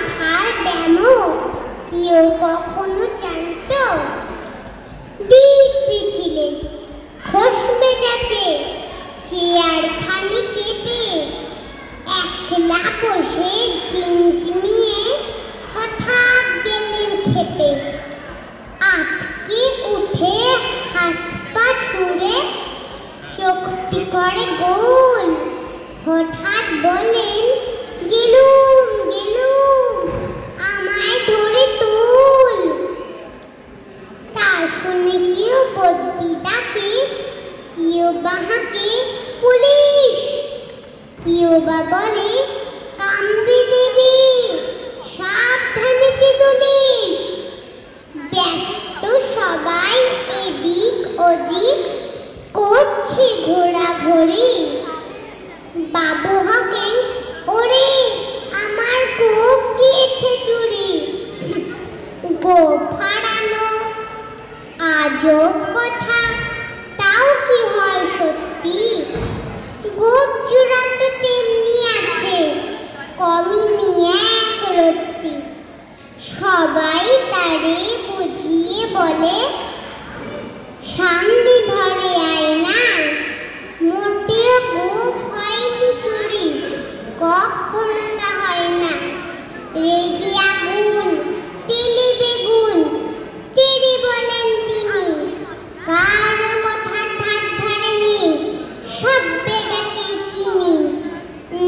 মাথার ব্যামো কেউ কখনো জানতো? দিব্যি ছিলেন খোশ মেজাজে, চেয়ার খানি চেপে একলা বসে ঝিমঝিমিয়ে হঠাৎ গেলেন খেপে। আটকে উঠে হাত পা ছুঁড়ে চোখটি করে গোল, হঠাৎ বলেন, গেলুম গেলুম, আমায় ধরে তোল। তা শুনে কেউ বদ্যি ডাকে, কেউ বা হাঁকে পুলিশ, কেউ বা বলে কামড়ে দেবে, সাবধানে তুলিস। ব্যস্ত সবাই এদিক ওদিক করছে ঘোরাঘুরি। বাবু হকেন, ওরে আমার গোপ গিয়েছে চুরি। গোপ হারানো আজব কথা, তাও কি হয় সত্যি? গোপ চূড়া তো তেমনি আছে, কমিনি এক রত্তি। সবাই তারে বুঝিয়ে বলে, সামনে ধরে আয় না, মোটেও গোপ হয়নি চুরি, কখনো তা হয় না। রেগে আগুন, তেলে বেগুন, তেরে বলেন তিনি, কারো কথার ধার ধারেনি, সব বেটাকে চিনি।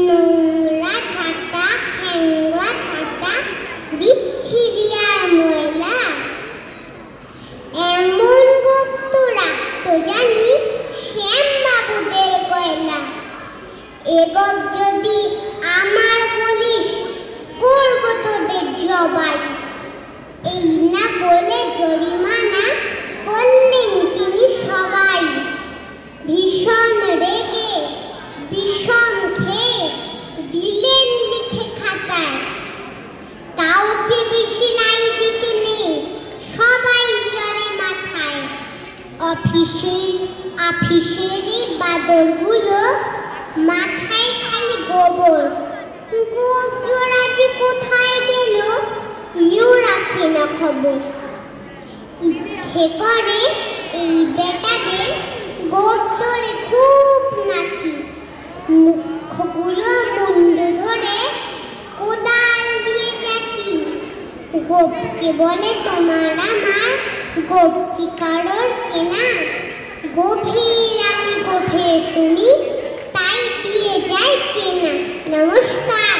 নোংরা ছাটা, ঠ্যাঙ্গা ছাটা, বিচ্ছিরি আর ময়লা, এমন গোপ তো রাখতো জানি শ্যামবাবুদের কয়লা। এ গোপ যদি আমার বলিস, করব তোদের জবাই। এই না বলে জরিমানা করলেন তিনি সবাই। ভীষণ রেগে বিষম খেয়ে দিলেন লিখে খাতায়, কাউকে বেশি লাই দিতে নেই, সবাই চড়ে মাথায়। অফিসেরই বাদরগুলো মাথায় খালি গোবর। গোপ জোড়া যে কোথায় গেল কেউ রাখে না খবর। ইচ্ছে করে এই বেটাদের গোপ ধরে খুব নাচি, মুখগুলো মুন্ডু ধরে কোদাল দিয়ে যাচ্ছি। গোপকে বলে তোমার আমার, গোপ কি কারোর কেনা? গভীর আমি গভীর তুমি, তাই দিয়ে যাই চেনা। নমস্কার।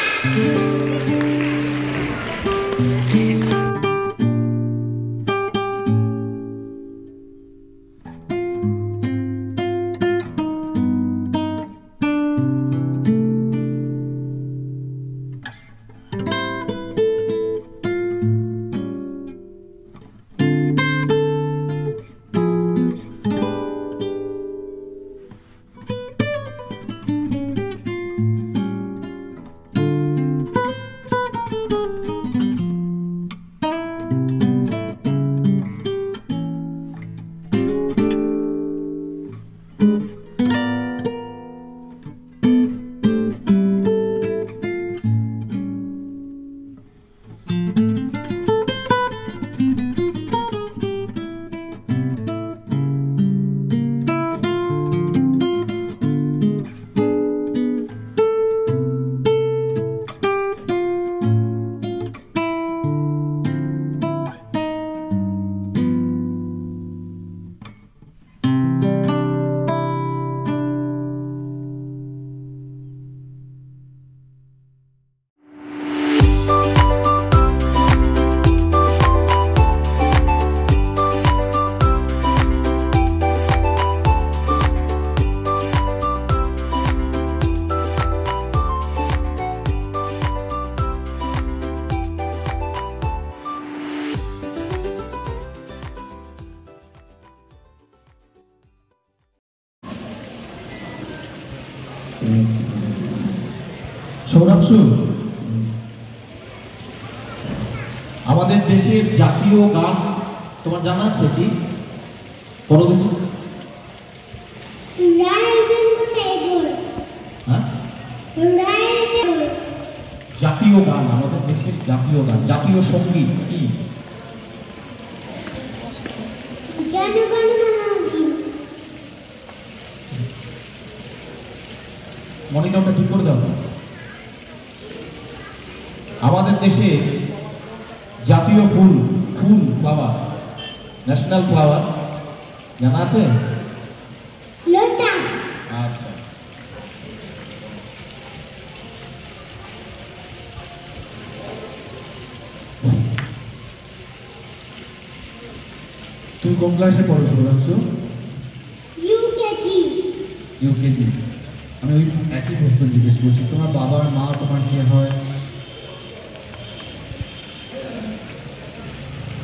সৌরাংশু, আমাদের দেশের জাতীয় গান তোমার জানা আছে কি? পরদিন হ্যাঁ জাতীয় জাতীয় গান, আমাদের দেশের জাতীয় গান, জাতীয় সঙ্গীত কি? জনগণ মন অধি। মনিটরটা ঠিক করে দাও। আমাদের দেশে জাতীয় ফুল, ফ্লাওয়ার, ন্যাশনাল ফ্লাওয়ার জানা আছে? লোটাস। আচ্ছা, তুমি কোন ক্লাসে পড়ো শুভ্রাংশু? ইউকেজি। ইউকেজি। আমি ওই একই প্রশ্ন জিজ্ঞেস করছি, তোমার বাবার মা তোমার কে হয়?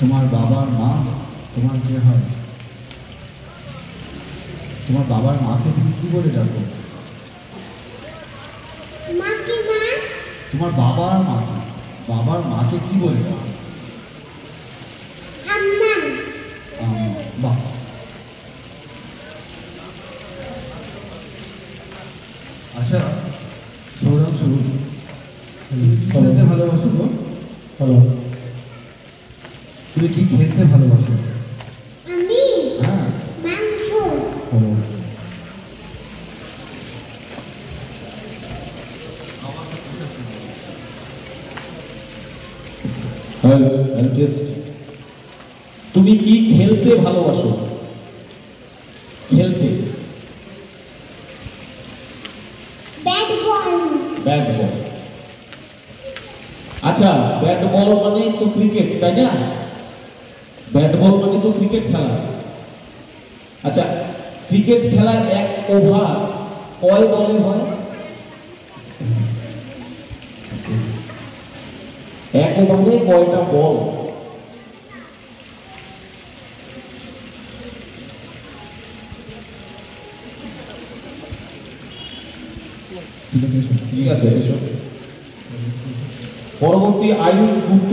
তোমার বাবার মা তোমার কে হয়? তোমার বাবার মাকে তুমি কি বলে ডাকো? মাকে মা। তোমার বাবার মাকে কি বলে ডাকো? আম্মা। বাহ, আচ্ছা সৌরভশু, তুমি কি খেলতে ভালোবাসো গো? হ্যালো, তুমি কি খেলতে ভালোবাসো? আমি হ্যাঁ, মাংস। তুমি কি খেলতে ভালোবাসো? খেলতে ব্যাট বল। Bat ball. আচ্ছা, ব্যাট বল মানে তো ক্রিকেট, তাই না? ব্যাট বল মানে তো ক্রিকেট খেলা। আচ্ছা, ক্রিকেট খেলার এক ওভার কয় বলে হয়? এক ওভারে কয়টা বল? ঠিক আছে, পরবর্তী আয়ুষ গুপ্ত।